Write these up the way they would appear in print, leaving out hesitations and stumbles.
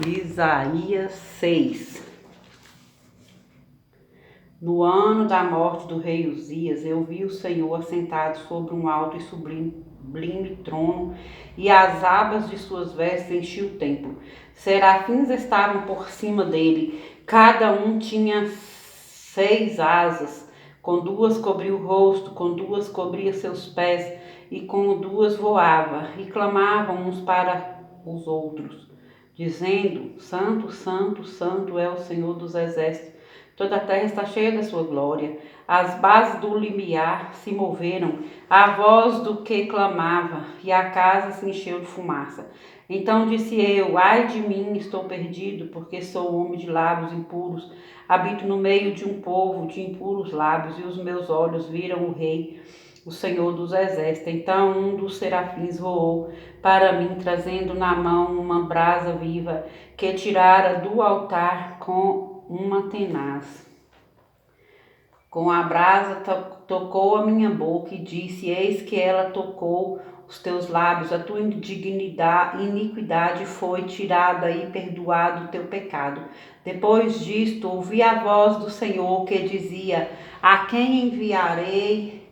Isaías 6. No ano da morte do rei Uzias, eu vi o Senhor assentado sobre um alto e sublime trono, e as abas de suas vestes enchiam o templo. Serafins estavam por cima dele, cada um tinha 6 asas, com 2 cobria o rosto, com 2 cobria seus pés, e com 2 voava, e clamavam uns para os outros, dizendo: Santo, Santo, Santo é o Senhor dos exércitos. Toda a terra está cheia da sua glória. As bases do limiar se moveram, a voz do que clamava, e a casa se encheu de fumaça. Então disse eu: ai de mim, estou perdido, porque sou homem de lábios impuros. Habito no meio de um povo de impuros lábios, e os meus olhos viram o Rei, o Senhor dos exércitos. Então um dos serafins voou para mim, trazendo na mão uma brasa viva, que tirara do altar com uma tenaz. Com a brasa tocou a minha boca e disse: eis que ela tocou os teus lábios, a tua iniquidade foi tirada e perdoado o teu pecado. Depois disto, ouvi a voz do Senhor que dizia: a quem enviarei?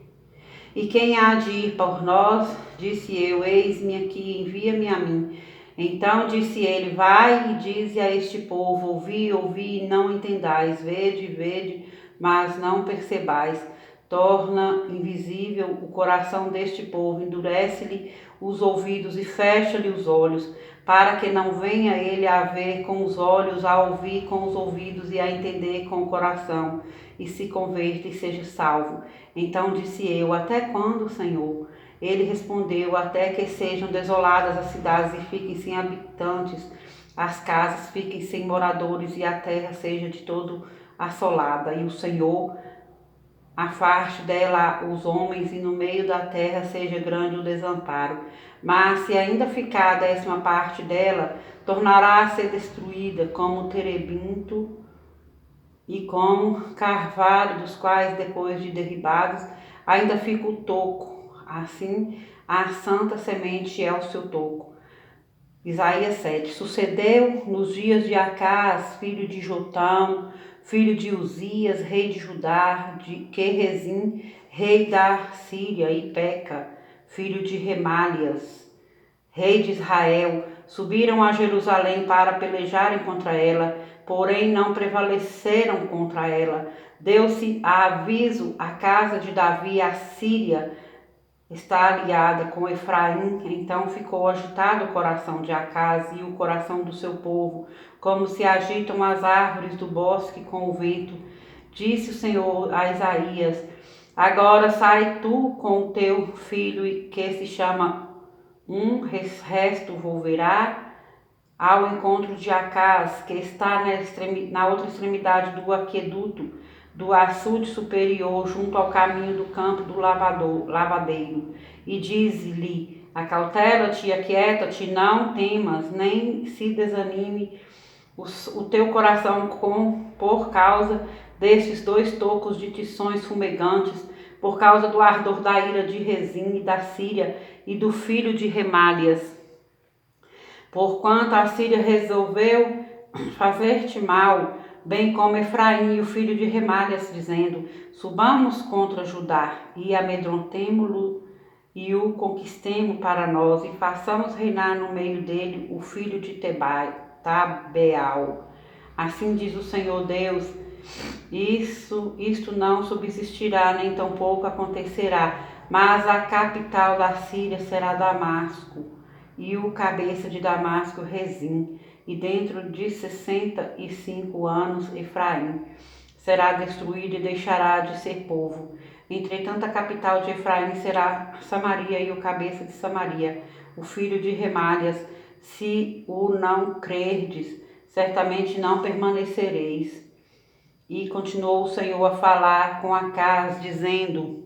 E quem há de ir por nós? Disse eu: eis-me aqui, envia-me a mim. Então disse ele: vai e dize a este povo: ouvi, ouvi, e não entendais, vede, vede, mas não percebais. Torna invisível o coração deste povo, endurece-lhe os ouvidos e fecha-lhe os olhos, para que não venha ele a ver com os olhos, a ouvir com os ouvidos e a entender com o coração, e se converta e seja salvo. Então disse eu: até quando, Senhor? Ele respondeu: até que sejam desoladas as cidades e fiquem sem habitantes, as casas fiquem sem moradores e a terra seja de todo assolada, e o Senhor afaste dela os homens, e no meio da terra seja grande o desamparo. Mas se ainda ficar a 10ª parte dela, tornará a ser destruída, como o terebinto e como carvalho, dos quais, depois de derribados, ainda fica o toco. Assim, a santa semente é o seu toco. Isaías 7. Sucedeu nos dias de Acás, filho de Jotão, filho de Uzias, rei de Judá, de Querezim, rei da Síria, e Peca, filho de Remalias, rei de Israel, subiram a Jerusalém para pelejarem contra ela, porém não prevaleceram contra ela. Deu-se aviso à casa de Davi: a Síria está aliada com Efraim. Então ficou agitado o coração de Acás e o coração do seu povo, como se agitam as árvores do bosque com o vento. Disse o Senhor a Isaías: agora sai tu com o teu filho, que se chama resto volverá ao encontro de Acás, que está na outra extremidade do aqueduto do açude superior, junto ao caminho do campo do lavadeiro, e diz-lhe: acautela-te e aquieta-te, não temas, nem se desanime o teu coração por causa destes 2 tocos de tições fumegantes, por causa do ardor da ira de Rezim e da Síria e do filho de Remalias. Porquanto a Síria resolveu fazer-te mal, bem como Efraim e o filho de Remalias, dizendo: subamos contra Judá e amedrontemo-lo e o conquistemo para nós, e façamos reinar no meio dele o filho de Tabeal. Assim diz o Senhor Deus: isto não subsistirá, nem tampouco acontecerá, mas a capital da Síria será Damasco, e o cabeça de Damasco Rezim, e dentro de 65 anos Efraim será destruído e deixará de ser povo. Entretanto, a capital de Efraim será Samaria, e o cabeça de Samaria, o filho de Remalias. Se o não crerdes, certamente não permanecereis. E continuou o Senhor a falar com Acás, dizendo: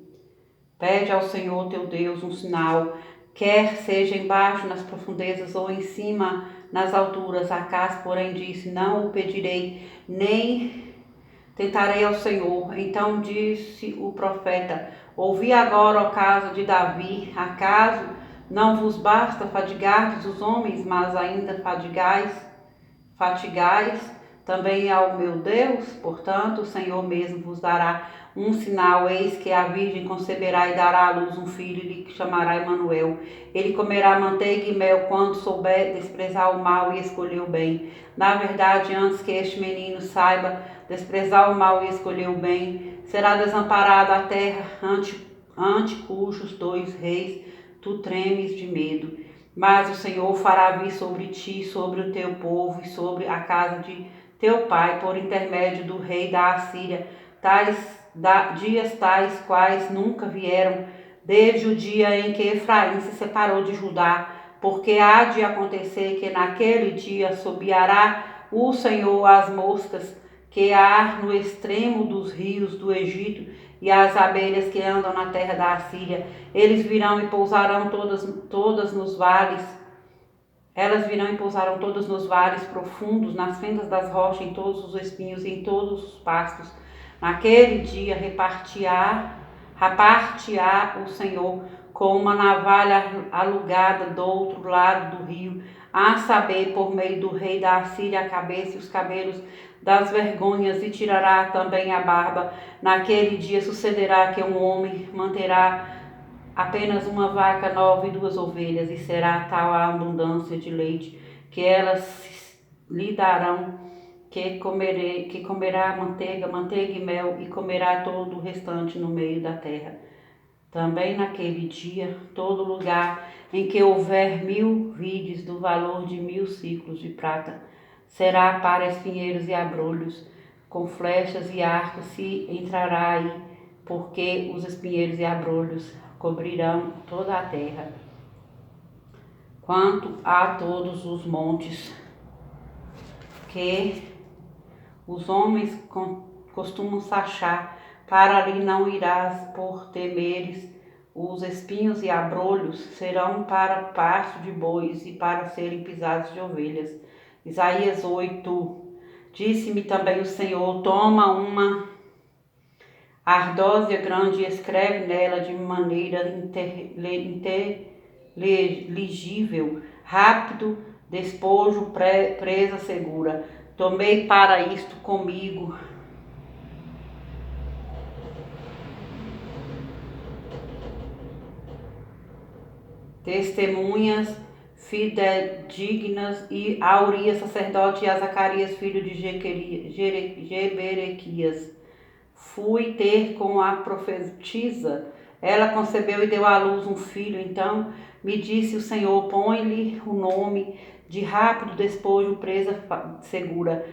pede ao Senhor teu Deus um sinal, quer seja embaixo nas profundezas ou em cima nas alturas. Acás, porém, disse: não o pedirei, nem tentarei ao Senhor. Então disse o profeta: ouvi agora, ó casa de Davi, acaso não vos basta fadigardes os homens, mas ainda fatigais também ao meu Deus? Portanto, o Senhor mesmo vos dará um sinal, eis que a virgem conceberá e dará à luz um filho, e lhe chamará Emanuel. Ele comerá manteiga e mel quando souber desprezar o mal e escolher o bem. Na verdade, antes que este menino saiba desprezar o mal e escolher o bem, será desamparada a terra ante cujos 2 reis tu tremes de medo. Mas o Senhor fará vir sobre ti, sobre o teu povo e sobre a casa de teu pai, por intermédio do rei da Assíria, dias tais quais nunca vieram, desde o dia em que Efraim se separou de Judá, porque há de acontecer que naquele dia assobiará o Senhor as moscas que há no extremo dos rios do Egito e as abelhas que andam na terra da Assíria. Eles virão e pousarão todas nos vales. Elas virão e pousarão todas nos vales profundos, nas fendas das rochas, em todos os espinhos e em todos os pastos. Naquele dia repartirá o Senhor com uma navalha alugada do outro lado do rio, a saber, por meio do rei da Assíria, a cabeça e os cabelos das vergonhas, e tirará também a barba. Naquele dia sucederá que um homem manterá apenas uma vaca nova e 2 ovelhas, e será tal a abundância de leite que elas lhe darão, que comerá manteiga e mel, e comerá todo o restante no meio da terra. Também naquele dia, todo lugar em que houver 1000 vides do valor de 1000 siclos de prata, será para espinheiros e abrolhos, com flechas e arcos se entrará aí, porque os espinheiros e abrolhos cobrirão toda a terra. Quanto a todos os montes que os homens costumam sachar, para ali não irás, por temeres os espinhos e abrolhos serão para pasto de bois e para serem pisados de ovelhas. Isaías 8. Disse-me também o Senhor: toma uma ardósia grande e escreve nela de maneira inteligível, rápido, despojo, presa segura. Tomei para isto comigo testemunhas fidedignas, e a Urias sacerdote e a Zacarias filho de Jeberequias. Fui ter com a profetisa, ela concebeu e deu à luz um filho. Então me disse o Senhor: põe-lhe o nome de rápido despojo, presa segura,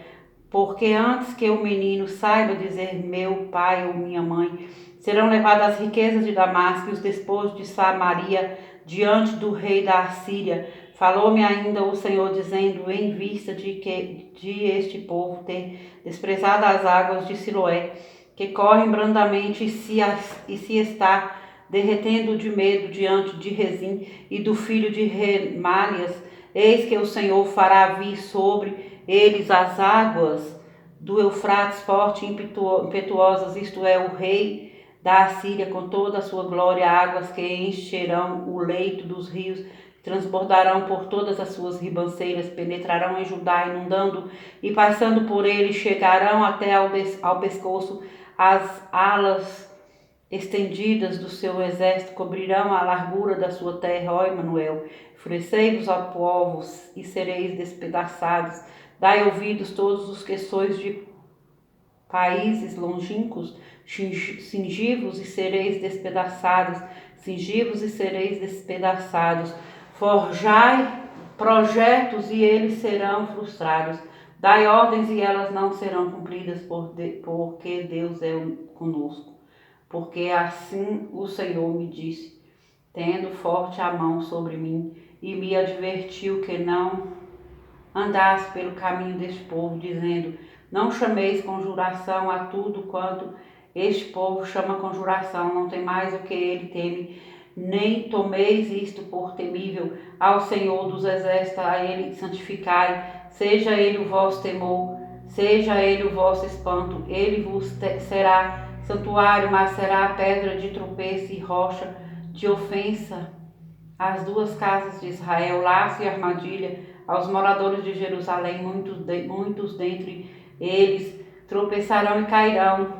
porque antes que o menino saiba dizer meu pai ou minha mãe, serão levadas as riquezas de Damasco e os despojos de Samaria diante do rei da Assíria. Falou-me ainda o Senhor, dizendo: em vista de este povo ter desprezado as águas de Siloé, que correm brandamente e se está derretendo de medo diante de Rezim e do filho de Remalias, eis que o Senhor fará vir sobre eles as águas do Eufrates forte e impetuosas, isto é, o rei da Assíria com toda a sua glória, águas que encherão o leito dos rios, transbordarão por todas as suas ribanceiras, penetrarão em Judá, inundando e passando por ele, chegarão até ao pescoço. As alas estendidas do seu exército cobrirão a largura da sua terra, ó Emanuel. Enfurecei-vos, ó povos, e sereis despedaçados. Dai ouvidos todos os que sois de países longínquos, cingi-vos e sereis despedaçados, cingi-vos e sereis despedaçados. Forjai projetos e eles serão frustrados. Dai ordens e elas não serão cumpridas, porque Deus é conosco. Porque assim o Senhor me disse, tendo forte a mão sobre mim, e me advertiu que não andasse pelo caminho deste povo, dizendo: não chameis conjuração a tudo quanto este povo chama conjuração, não temais o que ele teme, nem tomeis isto por temível. Ao Senhor dos exércitos, a ele santificai, seja ele o vosso temor, seja ele o vosso espanto. Ele vos será santuário, mas será pedra de tropeço e rocha de ofensa. As 2 casas de Israel, laço e armadilha, aos moradores de Jerusalém, muitos dentre eles tropeçarão e cairão,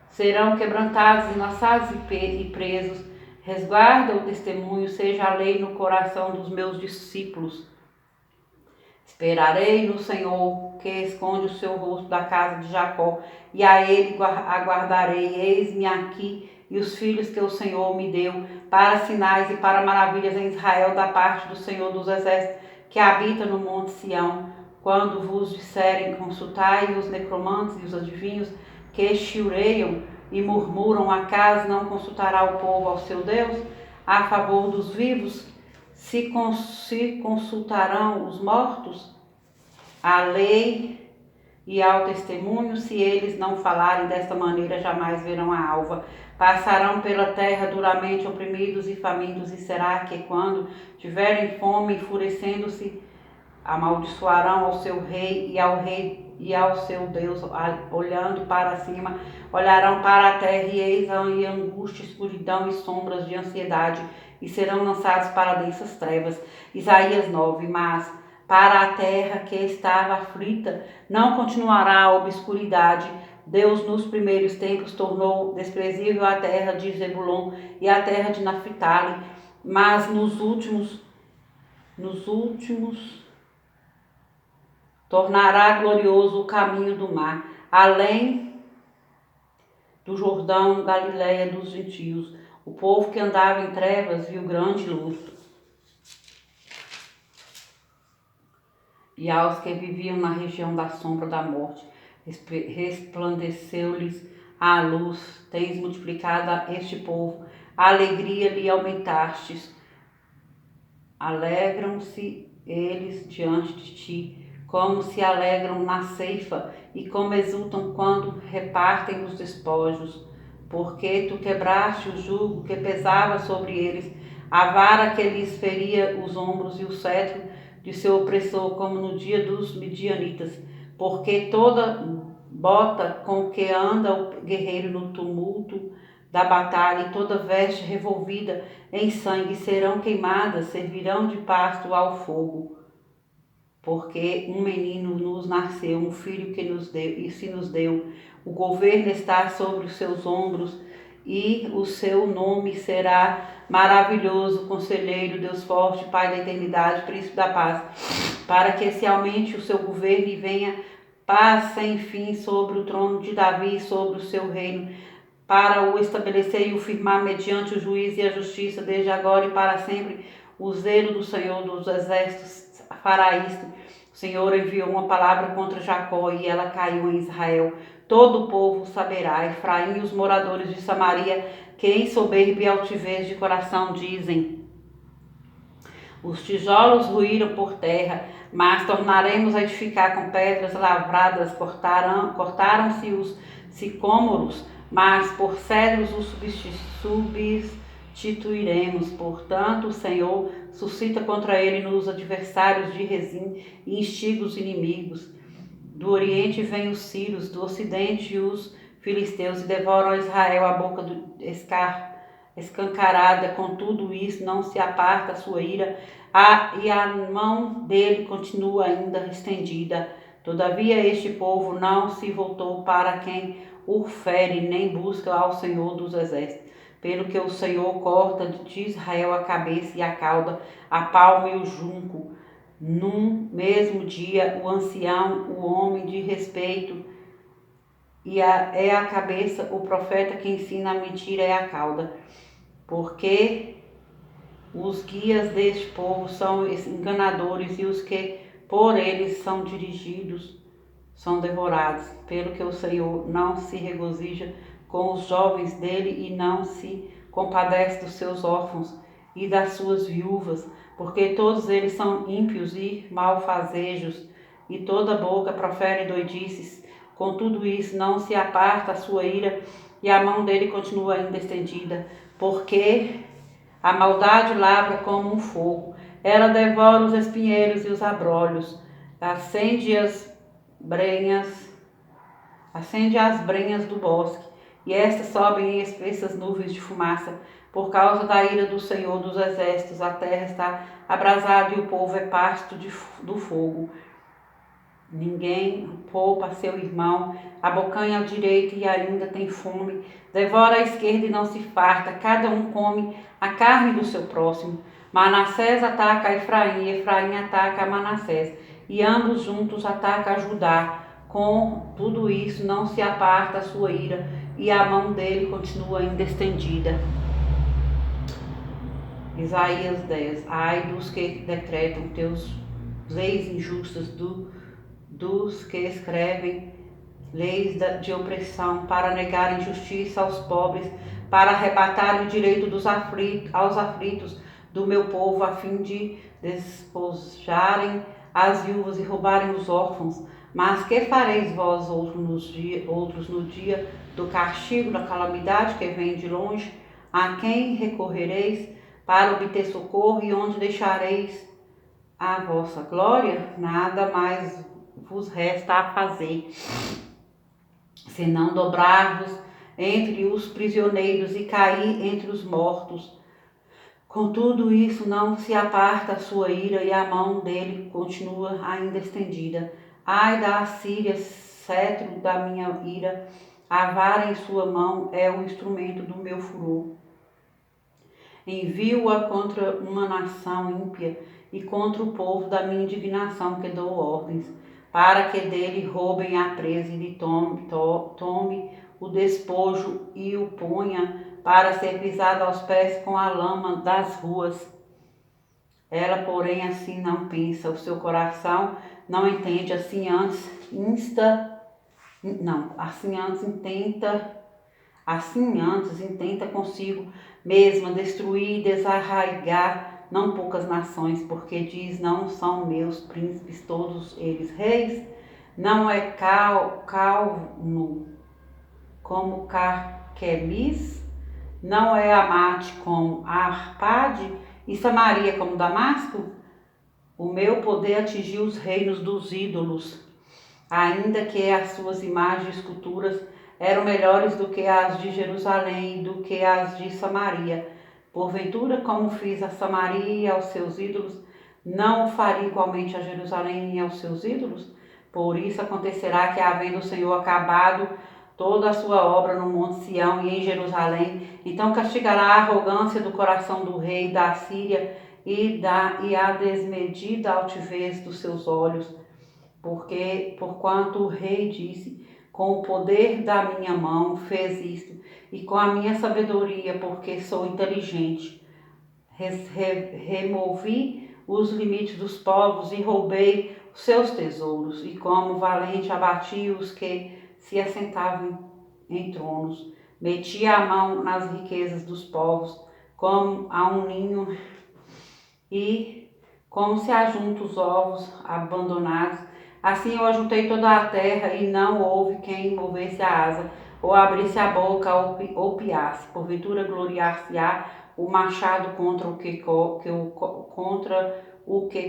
serão quebrantados, enlaçados e presos. Resguarda o testemunho, seja a lei no coração dos meus discípulos. Esperarei no Senhor, que esconde o seu rosto da casa de Jacó, e a ele aguardarei. Eis-me aqui e os filhos que o Senhor me deu, para sinais e para maravilhas em Israel, da parte do Senhor dos Exércitos, que habita no monte Sião. Quando vos disserem, consultai os necromantes e os adivinhos, que chiureiam e murmuram, acaso não consultará o povo ao seu Deus? A favor dos vivos, se consultarão os mortos? A lei e ao testemunho, se eles não falarem desta maneira, jamais verão a alva. Passarão pela terra duramente oprimidos e famintos, e será que quando tiverem fome, enfurecendo-se, amaldiçoarão ao seu rei e ao seu Deus, olhando para cima, olharão para a terra e eis a angústia, escuridão e sombras de ansiedade, e serão lançados para densas trevas. Isaías 9. Mas para a terra que estava aflita não continuará a obscuridade. Deus nos primeiros tempos tornou desprezível a terra de Zebulon e a terra de Naphtali, mas nos últimos tornará glorioso o caminho do mar, além do Jordão, Galileia dos gentios. O povo que andava em trevas viu grande luz. E aos que viviam na região da sombra da morte, resplandeceu-lhes a luz. Tens multiplicado a este povo, a alegria lhe aumentastes. Alegram-se eles diante de ti, como se alegram na ceifa, e como exultam quando repartem os despojos. Porque tu quebraste o jugo que pesava sobre eles, a vara que lhes feria os ombros e o cetro de seu opressor, como no dia dos midianitas. Porque toda bota com que anda o guerreiro no tumulto da batalha e toda veste revolvida em sangue serão queimadas, servirão de pasto ao fogo. Porque um menino nos nasceu, um filho que nos deu e se nos deu. O governo está sobre os seus ombros e o seu nome será maravilhoso, Conselheiro, Deus forte, Pai da eternidade, Príncipe da paz, para que se aumente o seu governo e venha paz sem fim sobre o trono de Davi e sobre o seu reino, para o estabelecer e o firmar mediante o juízo e a justiça, desde agora e para sempre. O zelo do Senhor dos Exércitos fará isto. O Senhor enviou uma palavra contra Jacó e ela caiu em Israel. Todo o povo saberá, Efraim e os moradores de Samaria, que em soberba e altivez de coração dizem: os tijolos ruíram por terra, mas tornaremos a edificar com pedras lavradas. Cortaram-se os sicômoros, mas por cedros os substituiremos. Portanto, o Senhor suscita contra ele nos adversários de Rezim e instiga os inimigos. Do oriente vêm os sírios, do ocidente os filisteus, e devoram Israel a boca escancarada. Com tudo isso não se aparta a sua ira, e a mão dele continua ainda estendida. Todavia este povo não se voltou para quem o fere, nem busca ao Senhor dos Exércitos. Pelo que o Senhor corta de Israel a cabeça e a cauda, a palma e o junco. Num mesmo dia, o ancião, o homem de respeito, é a cabeça, o profeta que ensina a mentira é a cauda. Porque os guias deste povo são enganadores, e os que por eles são dirigidos são devorados. Pelo que o Senhor não se regozija com os jovens dele e não se compadece dos seus órfãos e das suas viúvas, porque todos eles são ímpios e malfazejos, e toda boca profere doidices. Com tudo isso não se aparta a sua ira, e a mão dele continua ainda estendida, porque a maldade lavra como um fogo, ela devora os espinheiros e os abrolhos, acende as brenhas do bosque, e estas sobem em espessas nuvens de fumaça. Por causa da ira do Senhor dos Exércitos, a terra está abrasada e o povo é pasto do fogo. Ninguém poupa seu irmão, abocanha ao direito e ainda tem fome, devora a esquerda e não se farta, cada um come a carne do seu próximo. Manassés ataca a Efraim, e Efraim ataca a Manassés, e ambos juntos atacam a Judá. Com tudo isso não se aparta a sua ira, e a mão dele continua ainda estendida. Isaías 10. Ai dos que decretam teus leis injustas, dos que escrevem leis de opressão, para negarem justiça aos pobres, para arrebatarem o direito aos aflitos do meu povo, a fim de despojarem as viúvas e roubarem os órfãos. Mas que fareis vós outros no dia do castigo, da calamidade que vem de longe? A quem recorrereis para obter socorro, e onde deixareis a vossa glória? Nada mais vos resta a fazer, senão dobrar-vos entre os prisioneiros e cair entre os mortos. Com tudo isso não se aparta a sua ira, e a mão dele continua ainda estendida. Ai da Assíria, cetro da minha ira, a vara em sua mão é o instrumento do meu furor. Envio-a contra uma nação ímpia e contra o povo da minha indignação, que dou ordens, para que dele roubem a presa e lhe tome o despojo e o ponha para ser pisado aos pés com a lama das ruas. Ela, porém, assim não pensa, o seu coração não entende, assim antes intenta consigo mesma destruir e desarraigar não poucas nações, porque diz: não são meus príncipes todos eles reis? Não é Calno como Carquemis? Não é Amate como Arpade? E Samaria como Damasco? O meu poder atingiu os reinos dos ídolos, ainda que as suas imagens e esculturas eram melhores do que as de Jerusalém e do que as de Samaria. Porventura, como fiz a Samaria e aos seus ídolos, não o faria igualmente a Jerusalém e aos seus ídolos? Por isso acontecerá que, havendo o Senhor acabado toda a sua obra no monte Sião e em Jerusalém, então castigará a arrogância do coração do rei da Assíria e a desmedida altivez dos seus olhos, porquanto o rei disse: com o poder da minha mão fez isto, e com a minha sabedoria, porque sou inteligente, removi os limites dos povos e roubei os seus tesouros, e como valente abati os que se assentavam em tronos. Meti a mão nas riquezas dos povos, como a um ninho, e como se ajuntam os ovos abandonados. Assim eu ajuntei toda a terra, e não houve quem movesse a asa, ou abrisse a boca, ou piasse. Porventura gloriar-se-á o machado contra o que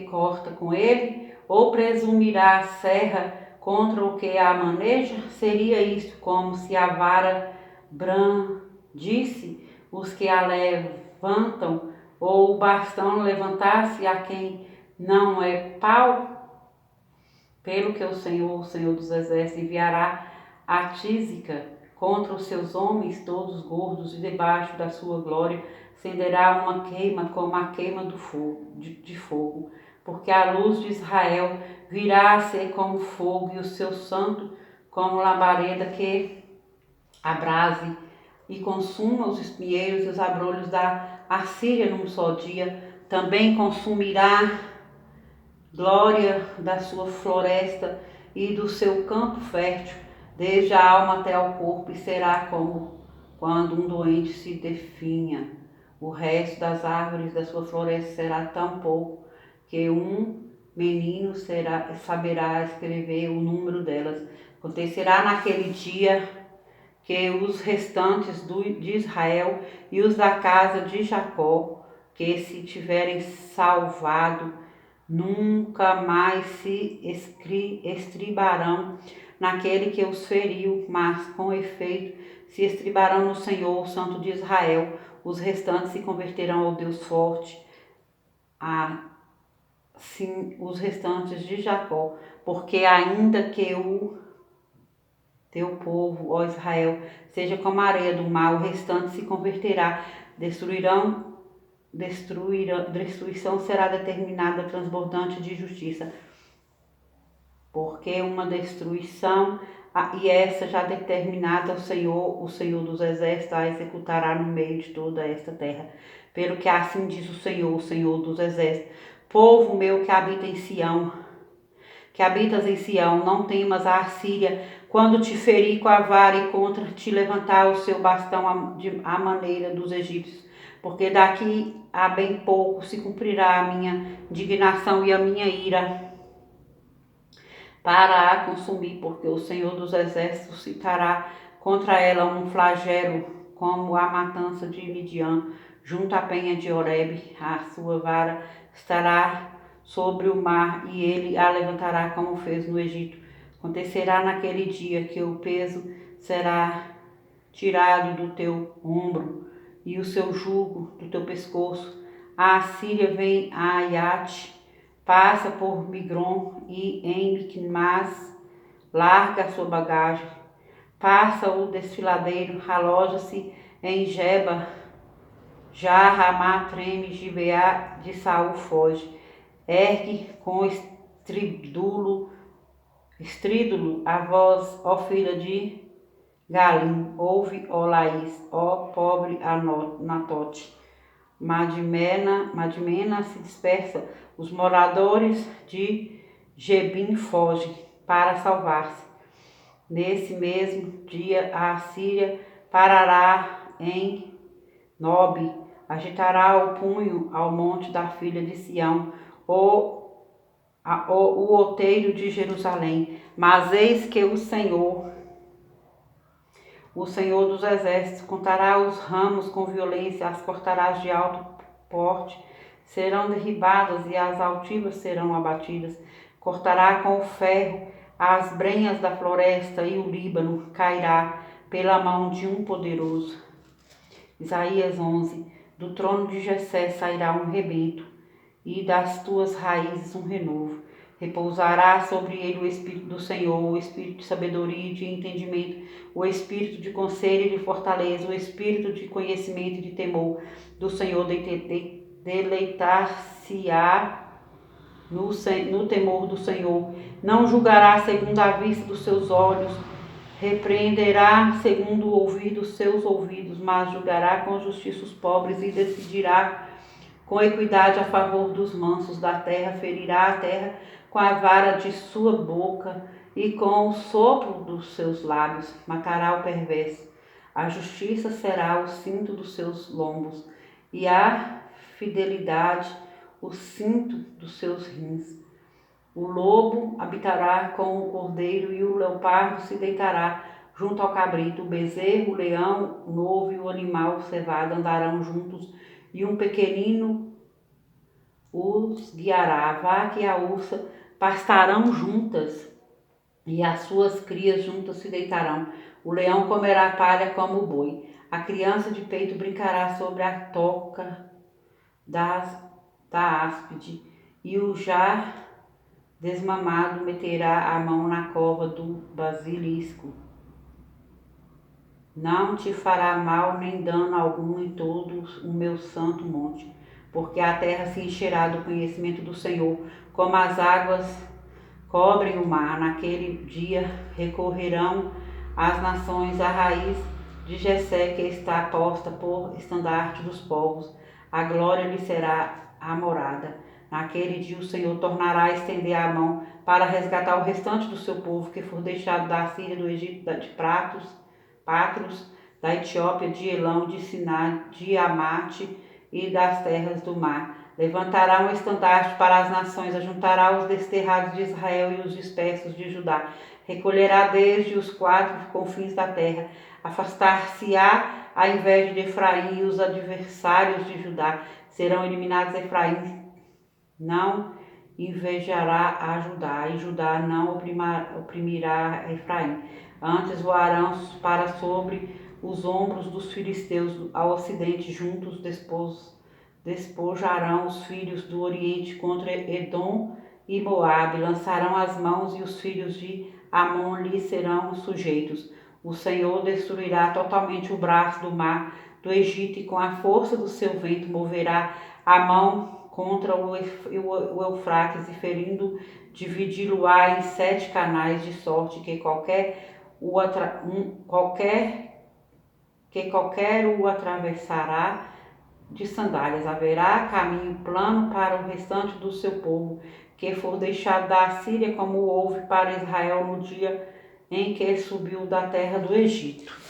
corta com ele? Ou presumirá a serra contra o que a maneja? Seria isto como se a vara brandisse os que a levantam, ou o bastão levantasse a quem não é pau? Pelo que o Senhor dos Exércitos, enviará a tísica contra os seus homens todos gordos, e debaixo da sua glória acenderá uma queima como a queima de fogo, porque a luz de Israel virá a ser como fogo, e o seu santo como labareda que abrase e consuma os espinheiros e os abrolhos da Assíria num só dia. Também consumirá glória da sua floresta e do seu campo fértil, desde a alma até ao corpo, e será como quando um doente se definha. O resto das árvores da sua floresta será tão pouco que um menino saberá escrever o número delas. Acontecerá naquele dia que os restantes de Israel e os da casa de Jacó, que se tiverem salvado, nunca mais se estribarão naquele que os feriu, mas com efeito se estribarão no Senhor, o Santo de Israel, os restantes se converterão ao Deus forte, sim, os restantes de Jacó, porque ainda que o teu povo, ó Israel, seja como a areia do mar, o restante se converterá, destruição será determinada, transbordante de justiça, porque uma destruição, e essa já determinada, o Senhor dos Exércitos, a executará no meio de toda esta terra. Pelo que assim diz o Senhor dos Exércitos: povo meu que habita em Sião, que habitas em Sião, não temas a Assíria, quando te ferir com a vara e contra te levantar o seu bastão à maneira dos egípcios. Porque daqui a bem pouco se cumprirá a minha indignação e a minha ira para a consumir, porque o Senhor dos Exércitos citará contra ela um flagelo, como a matança de Midian, junto à penha de Horebe. A sua vara estará sobre o mar, e ele a levantará como fez no Egito. Acontecerá naquele dia que o peso será tirado do teu ombro e o seu jugo do teu pescoço. A Assíria vem a Aiate, passa por Migron e em Miquimás, larga a sua bagagem. Passa o desfiladeiro, aloja-se em Geba, já Ramá treme, Gibeá de Saul foge. Ergue com estrídulo a voz, ó filha de Galim, ouve, ó Laís, ó pobre Anatote. Madmena se dispersa, os moradores de Gebim fogem para salvar-se. Nesse mesmo dia a Assíria parará em Nobe, agitará o punho ao monte da filha de Sião, o outeiro de Jerusalém. Mas eis que o Senhor dos Exércitos, contará os ramos com violência, as cortarás de alto porte, serão derribadas e as altivas serão abatidas. Cortará com o ferro as brenhas da floresta e o Líbano cairá pela mão de um poderoso. Isaías 11. Do trono de Jessé sairá um rebento, e das tuas raízes um renovo. Repousará sobre ele o Espírito do Senhor, o Espírito de sabedoria e de entendimento, o Espírito de conselho e de fortaleza, o Espírito de conhecimento e de temor do Senhor. Deleitar-se-á no temor do Senhor. Não julgará segundo a vista dos seus olhos, repreenderá segundo o ouvir dos seus ouvidos, mas julgará com justiça os pobres e decidirá com equidade a favor dos mansos da terra. Ferirá a terra com a vara de sua boca e com o sopro dos seus lábios. Matará o perverso. A justiça será o cinto dos seus lombos e a fidelidade o cinto dos seus rins. O lobo habitará com o cordeiro e o leopardo se deitará junto ao cabrito. O bezerro, o leão, o novo e o animal cevado andarão juntos, e um pequenino os guiará. A vaca e a ursa pastarão juntas, e as suas crias juntas se deitarão. O leão comerá palha como o boi. A criança de peito brincará sobre a toca da áspide, e o já desmamado meterá a mão na cova do basilisco. Não te fará mal nem dano algum em todo o meu santo monte, porque a terra se encherá do conhecimento do Senhor, como as águas cobrem o mar. Naquele dia recorrerão as nações à raiz de Jessé, que está posta por estandarte dos povos. A glória lhe será a morada. Naquele dia o Senhor tornará a estender a mão para resgatar o restante do seu povo, que for deixado da Síria, do Egito, de Patros, da Etiópia, de Elão, de Siná, de Amate e das terras do mar. Levantará um estandarte para as nações, ajuntará os desterrados de Israel e os dispersos de Judá. Recolherá desde os quatro confins da terra. Afastar-se-á a inveja de Efraim, e os adversários de Judá serão eliminados. Efraim não invejará a Judá, e Judá não oprimirá a Efraim. Antes voarão para sobre os ombros dos filisteus ao ocidente, juntos despojarão os filhos do oriente contra Edom e Moabe, lançarão as mãos e os filhos de Amon lhe serão sujeitos. O Senhor destruirá totalmente o braço do mar do Egito e com a força do seu vento moverá a mão contra o Eufrates e ferindo dividi-lo-á em 7 canais, de sorte que qualquer o atravessará de sandálias. Haverá caminho plano para o restante do seu povo, que for deixado da Assíria, como houve para Israel no dia em que subiu da terra do Egito.